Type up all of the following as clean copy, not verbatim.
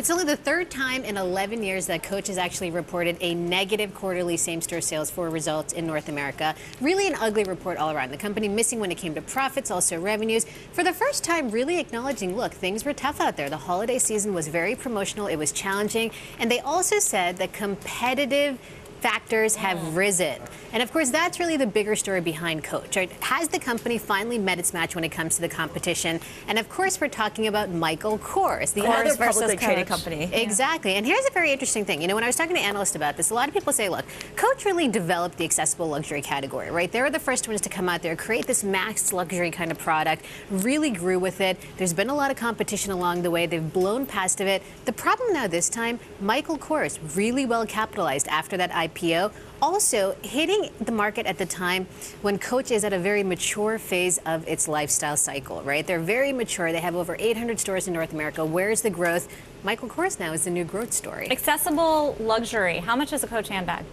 It's only the third time in 11 years that Coach has actually reported a negative quarterly same-store sales for results in North America. Really an ugly report all around. The company missing when it came to profits, also revenues. For the first time, really acknowledging, look, things were tough out there. The holiday season was very promotional. It was challenging. And they also said that competitive factors have risen. And of course, that's really the bigger story behind Coach, right? Has the company finally met its match when it comes to the competition? And of course, we're talking about Michael Kors, the other publicly traded company. Exactly. And here's a very interesting thing. You know, when I was talking to analysts about this, a lot of people say, look, Coach really developed the accessible luxury category, right? They were the first ones to come out there, create this max luxury kind of product, really grew with it. There's been a lot of competition along the way. They've blown past of it. The problem now this time, Michael Kors, really well capitalized after that IPO, also hitting the market at the time when Coach is at a very mature phase of its lifestyle cycle, right? They're very mature. They have over 800 stores in North America. Where's the growth? Michael Kors now is the new growth story. Accessible luxury. How much is a Coach handbag?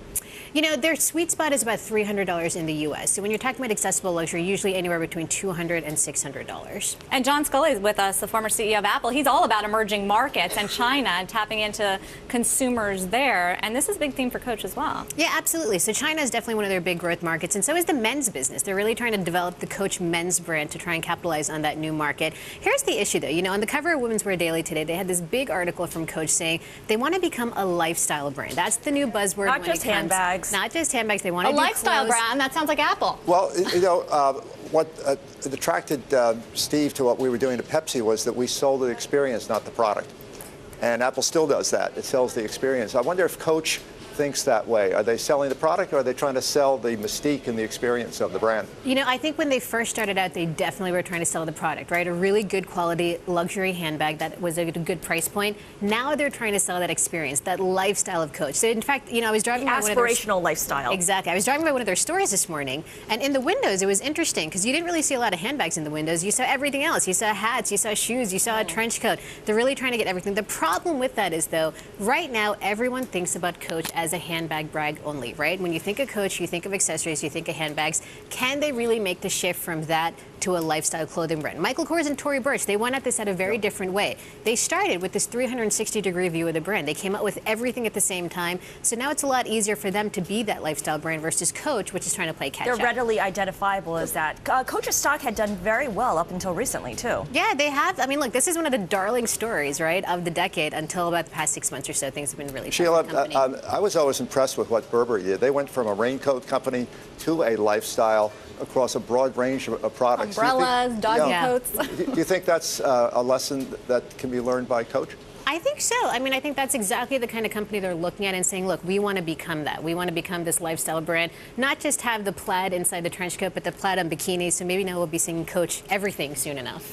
You know, their sweet spot is about $300 in the U.S. So when you're talking about accessible luxury, usually anywhere between $200 and $600. And John Sculley is with us, the former CEO of Apple. He's all about emerging markets and China and tapping into consumers there. And this is a big theme for Coach as well. Yeah, absolutely. So China is definitely one of their big growth markets, and so is the men's business. They're really trying to develop the Coach men's brand to try and capitalize on that new market. Here's the issue, though. You know, on the cover of Women's Wear Daily today, they had this big article from Coach saying they want to become a lifestyle brand. That's the new buzzword. Not just handbags. Not just handbags. They want to do a lifestyle brand. That sounds like Apple. Well, you know, what attracted Steve to what we were doing at Pepsi was that we sold the experience, not the product. And Apple still does that. It sells the experience. I wonder if Coach thinks that way. Are they selling the product, or are they trying to sell the mystique and the experience of the brand? You know, I think when they first started out, they definitely were trying to sell the product, right? A really good quality luxury handbag that was at a good price point. Now they're trying to sell that experience, that lifestyle of Coach. So in fact, you know, I was driving by one of their aspirational lifestyle. Exactly. I was driving by one of their stores this morning, and in the windows, it was interesting because you didn't really see a lot of handbags in the windows. You saw everything else. You saw hats, you saw shoes, you saw a trench coat. They're really trying to get everything. The problem with that is, though, right now, everyone thinks about Coach as a handbag brand only, right? When you think of Coach, you think of accessories, you think of handbags. Can they really make the shift from that to a lifestyle clothing brand? Michael Kors and Tory Burch, they went at this at a very different way. They started with this 360-degree view of the brand. They came out with everything at the same time. So now it's a lot easier for them to be that lifestyle brand versus Coach, which is trying to play catch-up. They're readily identifiable as that. Coach's stock had done very well up until recently, too. Yeah, they have. I mean, look, this is one of the darling stories, right, of the decade until about the past 6 months or so. Things have been really tough. Sheila, I was always impressed with what Burberry did. They went from a raincoat company to a lifestyle across a broad range of products. Umbrellas, doggy coats. Do you think that's a lesson that can be learned by Coach? I think so. I mean, I think that's exactly the kind of company they're looking at and saying, look, we want to become that. We want to become this lifestyle brand, not just have the plaid inside the trench coat, but the plaid on bikinis. So maybe now we'll be seeing Coach everything soon enough.